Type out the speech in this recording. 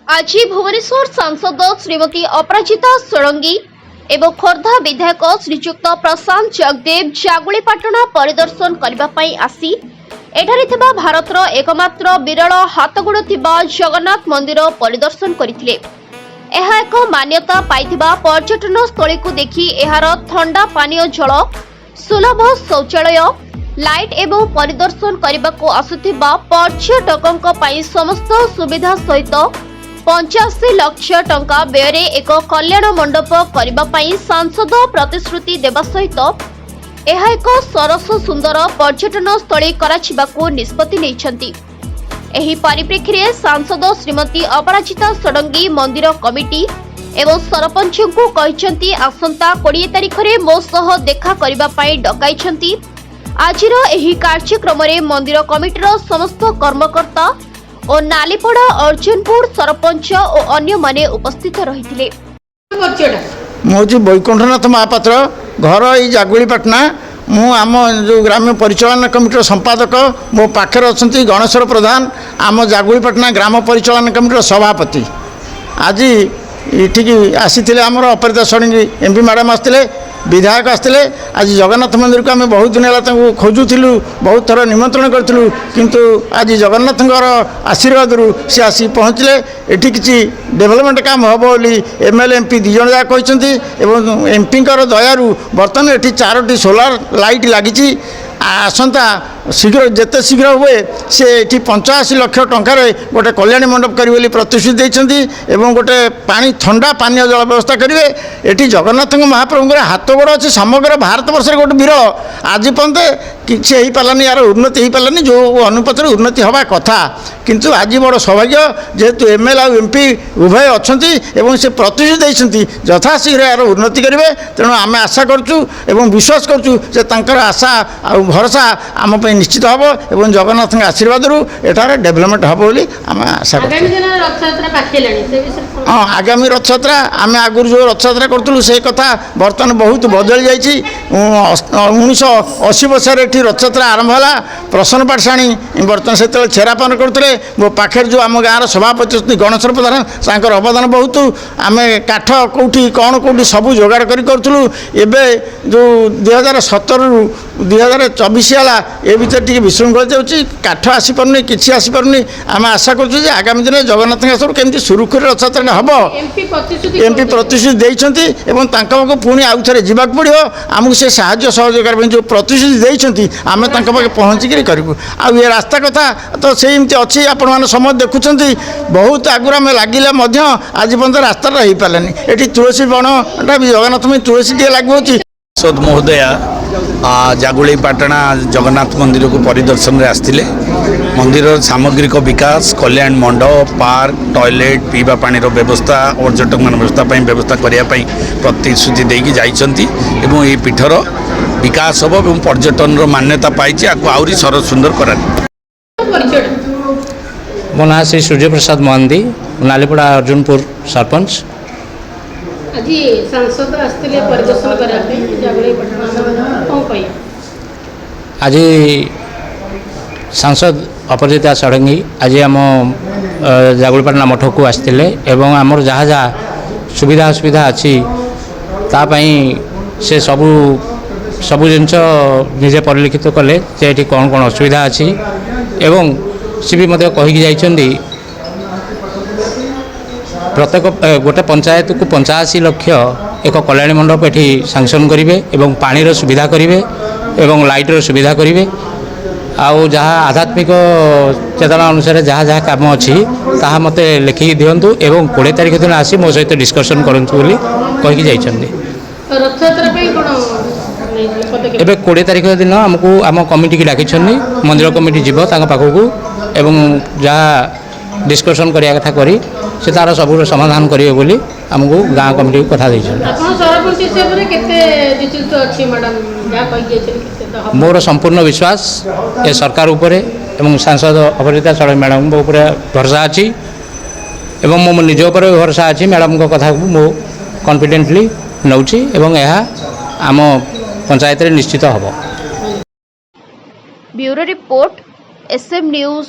आज भुवनेश्वर सांसद श्रीमती अपराजिता षडंगी एवं खोर्धा विधायक श्रीजुक्त प्रशांत जगदेव जागुलीपाटना परिदर्शन करने आसी एठारे थिबा भारतर एकमात्र विरल हाथगोड़ थिबा जगन्नाथ मंदिर परिदर्शन करथिले। एहा एक मान्यता पाइथिबा पर्यटन स्थली को देखि एहार ठंडा पानीय जल सुलभ शौचालय लाइट एवं परिदर्शन करने को आसुथिबा पर्यटकों पई समस्त सुविधा सहित 85 लाख टंका व्यय एक कल्याण मंडप करने सांसद प्रतिश्रुति देवा सहित यह एक सरस सुंदर पर्यटन स्थली कराचिबाकू निष्पत्ति नेइछंती। एही परिप्रेक्षी में सांसद श्रीमती अपराजिता षडंगी मंदिर कमिटी एवं सरपंच को कहते आसंता 20 तारिख में मो सह देखा करने डकाई। आज कार्यक्रम में मंदिर कमिटीर समस्त कर्मकर्ता और नालीपड़ा अर्जुनपुर सरपंच और अन्य माने उपस्थित रही। मौजी बैकुंठनाथ महापात्र घर ये जागुलीपाटना मु आम जो ग्राम्य परिचालन कमिटी संपादक मो पाखे अच्छा गणेश्वर प्रधान आम जागुलीपाटना ग्राम परिचालन कमिटी सभापति आज ये आसी आमर अपराजिता षडंगी एमपी मैडम आसते विधायक आसते। आज जगन्नाथ मंदिर को आम बहुत दिन है खोजुलु बहुत थर निमंत्रण करूँ किंतु आज जगन्नाथ आशीर्वाद सी आसी पहुँचले एटी किसी डेभलपमेंट काम हम बोली एमएलए एमपी दुज जाक कहते एमपी दयारू बर्तमान ये 4टी सोलार लाइट लगी आसंता शीघ्र जिते शीघ्र हुए से ये 85 लाख टंकार गोटे कल्याणी मंडप करेंगे प्रतिश्रुति देते गोटे पानी ठंडा पानी जल व्यवस्था करेंगे। ये जगन्नाथ महाप्रभु हाथ गोड़ अच्छे समग्र भारत वर्ष गोटे विरल आज पर्यंत किसी हो पारानी यार उन्नति हो पारानी जो अनुपात उन्नति हवा कथा किंतु आज बड़ सौभाग्य जेहेतु एमएलए और एमपी उभय अच्छा से प्रतिश्रुति देते यथाशीघ्र यार उन्नति करेंगे। तेणु आम आशा करूँ विश्वास करूँ आशा आ भरोसा आम निश्चित हम और जगन्नाथ आशीर्वाद एठार डेभलपमेंट हम बोली आम आशा हाँ आगामी रथयात्रा आम आगुरी जो रथयात्रा करूँ से कथा बर्तमान बहुत बदली जाइए। 1980 मसीह रथयात्रा आरंभ है प्रसन्न पाठशाणी बर्तमान से छेरापान करते मो पाखे जो आम गाँव सभापति गणेश्वर प्रधान तांकर अवदान बहुत आम काठ कौटी कौन कौटी सब जोगाड़ करूँ एवं जो 2017 ରୁ 2024 है ये भर टी विशृंखल जाऊँगी काठ आसीपार कि आसीपार आम आशा करूँ आगामी दिन जगन्नाथ केमती सुरुखुर रथयात्रा हम एमपी प्रतिश्रुति देते पाखक पुणी आउ थे जावाक पड़ो आमको से साहाय्य सहयोग जो प्रतिश्रुति देते आम पाखे पहुँचिक करूँ आ ये रास्ता कथा तो सेमती अच्छी आपण मैंने समय देखुं बहुत आगुरी आम लगिले आज पर्यटन रास्ता हो पारानी ये तुलसी बणटा जगन्नाथ में तुलसी टे लगे सद महोदया जागुलीपाटना जगन्नाथ मंदिर को परिदर्शन में आसते मंदिर सामग्रिक विकास कल्याण मंडप पार्क टॉयलेट पीवा पानी व्यवस्था पर्यटक मान व्यवस्था करने प्रतिश्रुति देकी जाइछंती एवं ये पीठर विकास हम और पर्यटन मान्यता पाई आहरी सरल सुंदर करा। मो ना श्री सूर्य प्रसाद मोहंती नालीपड़ा अर्जुनपुर सरपंच। आज सांसद आसते परिदर्शन करने आज सांसद अपराजिता षडंगी आज आम जागुलीपाटना मठ को आसते एवं आमर जहाँ जहाँ सुविधा असुविधा अच्छी तापाई से सबू जिनस निजे परिलक्षित कले ये कौन कौन असुविधा अच्छी एवं सी भी मत कहीकि जाइछंदी प्रत्येक गोटे पंचायत को 85 लाख एक कल्याणी मंडप ये सांक्शन करेंगे एवं पानीर सुविधा करेंगे एवं लाइटर सुविधा करेंगे आउ जहाँ आध्यात्मिक चेतना अनुसार जहाँ जहाँ काम अच्छी ताहा मते लिखिकी दिंतु एवं 20 तारिख दिन आसी मो सहित डिस्कसन करूँ बोली कहीकि जाइछंदी। एबे 20 तारिख दिन आमको आम कमिटी की डाकी मंदिर कमिटी जीव पाखक एवं जहाँ डिस्कसन करिया कथा करी से तार सब समाधान करेंगे बोली आमको गाँव कमिटी को कथा मोर संपूर्ण विश्वास ए सरकार उपरे एवं सांसद अपराजिता षडंगी मैडम उपर भरोसा अच्छी एवं मो निज उपर भरोसा अच्छी मैडम को कथा को मो कॉन्फिडेंटली नौची एवं यह आम पंचायत निश्चित हम। Bureau report SM news.